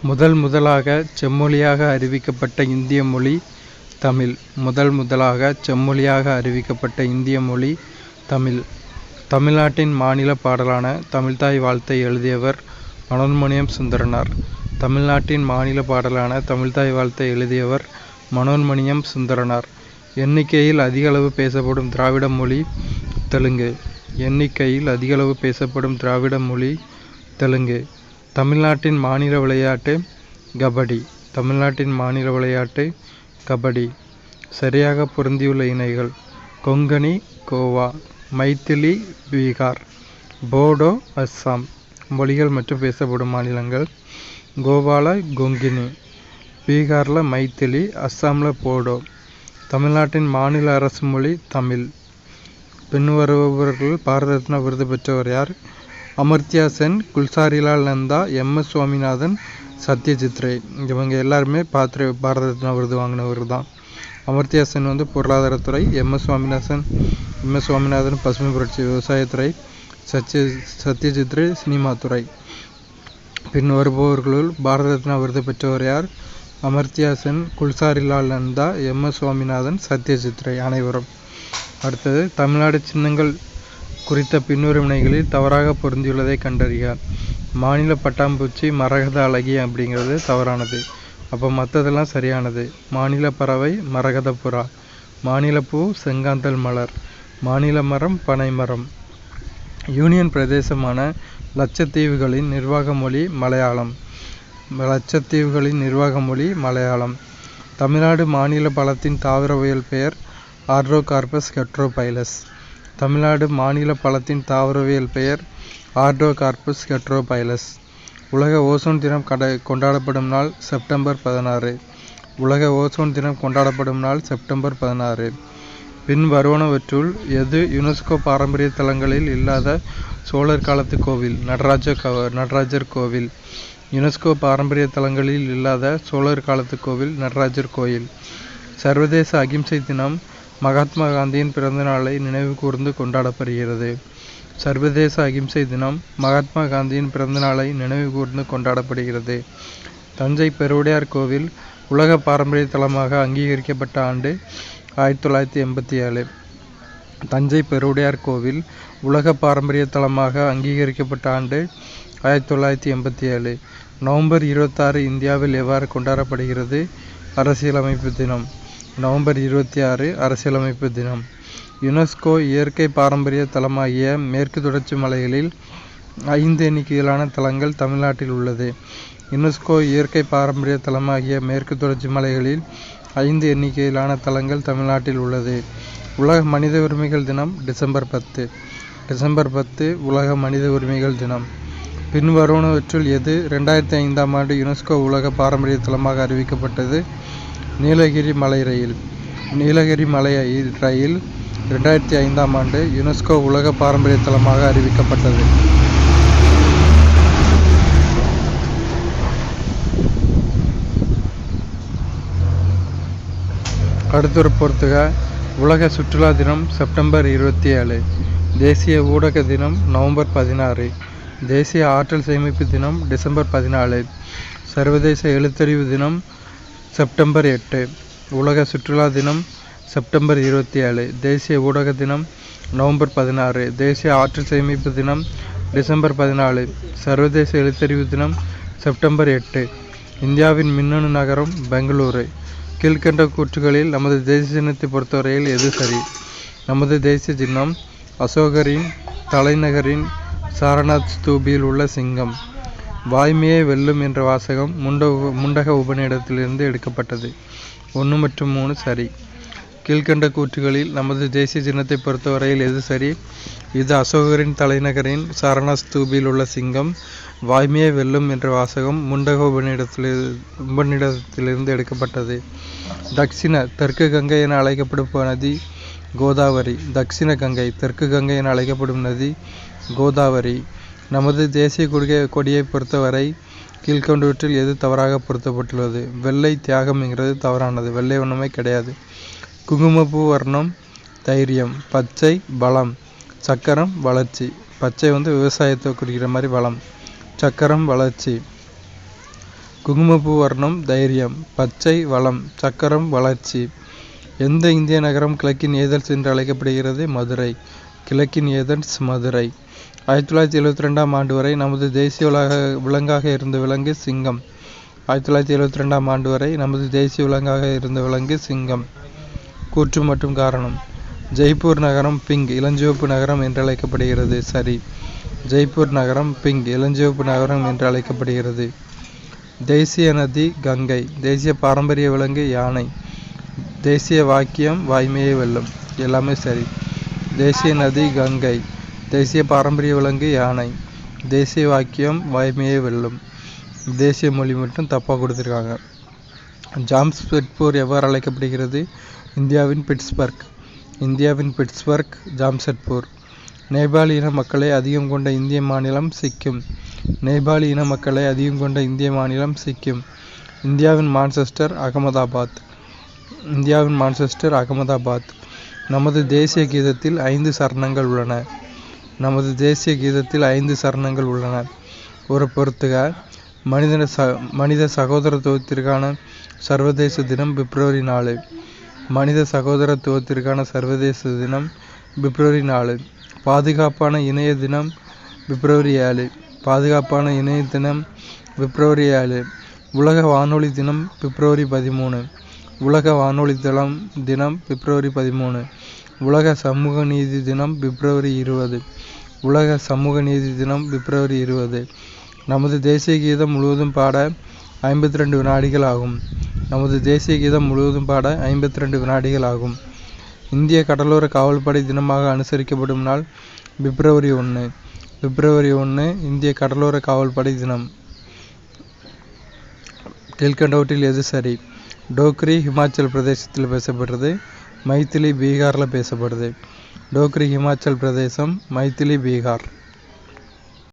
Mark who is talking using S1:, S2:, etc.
S1: முதலாக செம்மொழியாக அறிவிக்கப்பட்ட இந்திய மொழி தமிழ். முதலாக செம்மொழியாக அறிவிக்கப்பட்ட இந்திய மொழி தமிழ். தமிழ்நாட்டின் மாநில பாடலான தமிழ்த்தாய் வாழ்த்தை எழுதியவர் மனோன்மணியம் சுந்தரனார். தமிழ்நாட்டின் மாநில பாடலான தமிழ்த்தாய் வாழ்த்தை எழுதியவர் மனோன்மணியம் சுந்தரனார். எண்ணிக்கையில் அதிகளவு பேசப்படும் திராவிட மொழி தெலுங்கு. எண்ணிக்கையில் அதிகளவு பேசப்படும் திராவிட மொழி தெலுங்கு. தமிழ்நாட்டின் மாநில விளையாட்டு கபடி. தமிழ்நாட்டின் மாநில விளையாட்டு கபடி. சரியாக பொருந்தியுள்ள இணைகள்: கொங்கணி கோவா, மைத்திலி பீகார், போடோ அஸ்ஸாம். மொழிகள் மற்றும் பேசப்படும் மாநிலங்கள்: கோவாவில் கொங்கினி, பீகாரில் மைத்திலி, அஸ்ஸாமில் போடோ. தமிழ்நாட்டின் மாநில அரசு மொழி தமிழ். பின்வருபவர்கள் பாரத ரத்னா விருது பெற்றவர் யார்? அமர்த்தியா சென், குல்சாரிலால் நந்தா, எம்.எஸ். சுவாமிநாதன், சத்யஜித் ரே. இவங்க எல்லாருமே பாரத ரத்னா விருது வாங்கினவர் தான். அமர்த்தியா சென் பொருளாதாரத்துறை, எம்.எஸ். சுவாமிநாதன் பசுமை புரட்சி விவசாயத்துறை, சத்யஜித் ரே சினிமாத்துறை. பின் வருபவர்களுள் பாரத ரத்னா விருது பெற்றவர் யார்? அமர்த்தியா சென், குல்சாரிலால் நந்தா, எம்.எஸ். சுவாமிநாதன், சத்யஜித் ரே அனைவரும். அடுத்தது, தமிழ்நாடு சின்னங்கள் குறித்த பின்வரும் வினைகளில் தவறாக பொருந்தியுள்ளதை கண்டறிக. மாநில பட்டாம்பூச்சி மரகத அழகி அப்படிங்கிறது தவறானது. அப்போ மற்றதெல்லாம் சரியானது. மாநில பறவை மரகத புறா. மாநில பூ செங்காந்தல் மலர். மாநில மரம் பனை மரம். யூனியன் பிரதேசமான லட்சத்தீவுகளின் நிர்வாக மொழி மலையாளம். லட்சத்தீவுகளின் நிர்வாக மொழி மலையாளம். தமிழ்நாடு மாநில பழத்தின் தாவரவியல் பெயர் ஆர்டோகார்பஸ் ஹெட்ரோபைலஸ். தமிழ்நாடு மாநில பழத்தின் தாவரவியல் பெயர் ஆர்டோகார்பஸ் ஹெட்ரோபைலஸ். உலக ஓசோன் தினம் கொண்டாடப்படும் நாள் செப்டம்பர் 16. உலக ஓசோன் தினம் கொண்டாடப்படும் நாள் செப்டம்பர் 16. பின் வருவனவற்றுள் எது யுனெஸ்கோ பாரம்பரிய தலங்களில் இல்லாத சோழர் காலத்து கோவில்? நடராஜர் கோவில். யுனெஸ்கோ பாரம்பரிய தலங்களில் இல்லாத சோழர் காலத்து கோவில் நடராஜர் கோயில். சர்வதேச அகிம்சை தினம் மகாத்மா காந்தியின் பிறந்த நாளை நினைவு கூர்ந்து கொண்டாடப்படுகிறது. சர்வதேச அகிம்சை தினம் மகாத்மா காந்தியின் பிறந்த நாளை நினைவு கூர்ந்து கொண்டாடப்படுகிறது. தஞ்சை பெருவுடையார் கோவில் உலக பாரம்பரிய தலமாக அங்கீகரிக்கப்பட்ட ஆண்டு 1987. தஞ்சை பெருவுடையார் கோவில் உலக பாரம்பரிய தலமாக அங்கீகரிக்கப்பட்ட ஆண்டு 1987. நவம்பர் 26 இந்தியாவில் எவ்வாறு கொண்டாடப்படுகிறது? அரசியலமைப்பு தினம். நவம்பர் 26 அரசியலமைப்பு தினம். யுனெஸ்கோ இயற்கை பாரம்பரிய தலமாகிய மேற்கு தொடர்ச்சி மலைகளில் 5 எண்ணிக்கையிலான தலங்கள் தமிழ்நாட்டில் உள்ளது. யுனெஸ்கோ இயற்கை பாரம்பரிய தலமாகிய மேற்கு தொடர்ச்சி மலைகளில் 5 எண்ணிக்கையிலான தலங்கள் தமிழ்நாட்டில் உள்ளது. உலக மனித உரிமைகள் தினம் டிசம்பர் 10. டிசம்பர் 10 உலக மனித உரிமைகள் தினம். பின்வருவனவற்றுள் எது 2005ஆம் ஆண்டு யுனெஸ்கோ உலக பாரம்பரிய தலமாக அறிவிக்கப்பட்டது? நீலகிரி மலை ரயில். நீலகிரி மலை ரயில் 2005ஆம் ஆண்டு யுனெஸ்கோ உலக பாரம்பரிய தலமாக அறிவிக்கப்பட்டது. அடுத்தொரு பொறுத்துக. உலக சுற்றுலா தினம் செப்டம்பர் 27. தேசிய ஊடக தினம் நவம்பர் 16. தேசிய ஆற்றல் சேமிப்பு தினம் டிசம்பர் 14. சர்வதேச எழுத்தறிவு தினம் செப்டம்பர் 8. உலக சுற்றுலா தினம் செப்டம்பர் 27. தேசிய ஊடக தினம் நவம்பர் 16. தேசிய ஆற்றல் சேமிப்பு தினம் டிசம்பர் 14. சர்வதேச எழுத்தறிவு தினம் செப்டம்பர் 8. இந்தியாவின் மின்னணு நகரம் பெங்களூரு. கீழ்கண்ட கூற்றுகளில் நமது தேசிய சின்னத்தை பொறுத்தவரையில் எது சரி? நமது தேசிய சின்னம் அசோகரின் தலைநகரின் சாரநாத் ஸ்தூபியில் உள்ள சிங்கம். வாய்மையை வெல்லும் என்ற வாசகம் முண்டக உபநிடத்திலிருந்து எடுக்கப்பட்டது. 1 மற்றும் 3 சரி. கீழ்கண்ட கூற்றுகளில் நமது தேசிய சின்னத்தை பொறுத்தவரையில் எது சரி? இது அசோகரின் தலைநகரின் சாரநாத் ஸ்தூபியில் உள்ள சிங்கம். வாய்மையை வெல்லும் என்ற வாசகம் முண்டக உபநிடத்திலிருந்து எடுக்கப்பட்டது. தெற்கு கங்கை என அழைக்கப்படும் நதி கோதாவரி. தக்சிண கங்கை தெற்கு கங்கை என அழைக்கப்படும் நதி கோதாவரி. நமது தேசிய கொடியை பொறுத்தவரை கீழ்கண்டவற்றில் எது தவறாக பொருத்தப்பட்டுள்ளது? வெள்ளை தியாகம்ங்கிறது தவறானது. வெள்ளை வண்ணமே கிடையாது. குங்குமப்பூ வர்ணம் தைரியம். பச்சை பலம். சக்கரம் வளர்ச்சி. பச்சை விவசாயத்தை குறிக்கிற மாதிரி வளம். சக்கரம் வளர்ச்சி. குங்குமப்பூ வர்ணம் தைரியம், பச்சை வளம், சக்கரம் வளர்ச்சி. எந்த இந்திய நகரம் கிழக்கின் ஏதென்ஸ் என்று அழைக்கப்படுகிறது? மதுரை. கிழக்கின் ஏதென்ஸ் மதுரை. 1972ஆம் ஆண்டு வரை நமது தேசிய விலங்காக இருந்த விலங்கு சிங்கம். 1972ஆம் ஆண்டு வரை நமது தேசிய விலங்காக இருந்த விலங்கு சிங்கம். கூற்று மற்றும் காரணம். ஜெய்ப்பூர் நகரம் பிங்க் இளஞ்சிவப்பு நகரம் என்று அழைக்கப்படுகிறது. சரி. ஜெய்ப்பூர் நகரம் பிங்க் இளஞ்சிவப்பு நகரம் என்று அழைக்கப்படுகிறது. தேசிய நதி கங்கை. தேசிய பாரம்பரிய விலங்கு யானை. தேசிய வாக்கியம் வாய்மையை வெல்லும். எல்லாமே சரி. தேசிய நதி கங்கை. தேசிய பாரம்பரிய விலங்கு யானை. தேசிய வாக்கியம் வாய்மையை வெல்லும். தேசிய மொழி மட்டும் தப்பாக கொடுத்துருக்காங்க. ஜாம்ஷெட்பூர் எவ்வாறு அழைக்கப்படுகிறது? இந்தியாவின் பிட்ஸ்பர்க். இந்தியாவின் பிட்ஸ்பர்க் ஜாம்ஷெட்பூர். நேபாளி இன மக்களை அதிகம் கொண்ட இந்திய மாநிலம் சிக்கிம். நேபாளி இன மக்களை அதிகம் கொண்ட இந்திய மாநிலம் சிக்கிம். இந்தியாவின் மான்செஸ்டர் அகமதாபாத். இந்தியாவின் மான்செஸ்டர் அகமதாபாத். நமது தேசிய கீதத்தில் 5 சரணங்கள் உள்ளன. நமது தேசிய கீதத்தில் 5 சரணங்கள் உள்ளன. ஒரு பொறுத்துக. மனித சகோதரத்துவத்திற்கான சர்வதேச தினம் பிப்ரவரி 4. மனித சகோதரத்துவத்திற்கான சர்வதேச தினம் பிப்ரவரி 4. பாதுகாப்பான இணைய தினம் பிப்ரவரி 7. பாதுகாப்பான இணைய தினம் பிப்ரவரி 7. உலக வானொலி தினம் பிப்ரவரி 13. உலக வானொலி தினம் பிப்ரவரி 13. உலக சமூக நீதி தினம் பிப்ரவரி 20. உலக சமூக நீதி தினம் பிப்ரவரி 20. நமது தேசிய கீதம் முழுவதும் பாட 52 வினாடிகள் ஆகும். நமது தேசிய கீதம் முழுவதும் பாட 52 வினாடிகள் ஆகும். இந்திய கடலோர காவல்படை தினமாக அனுசரிக்கப்படும் நாள் பிப்ரவரி 1. பிப்ரவரி 1 இந்திய கடலோர காவல்படை தினம். கீழ்கண்டவற்றில் எது சரி? டோக்ரி ஹிமாச்சல் பிரதேசத்தில் பேசப்படுறது. மைத்திலி பீகாரில் பேசப்படுது. டோக்ரி ஹிமாச்சல் பிரதேசம், மைத்திலி பீகார்.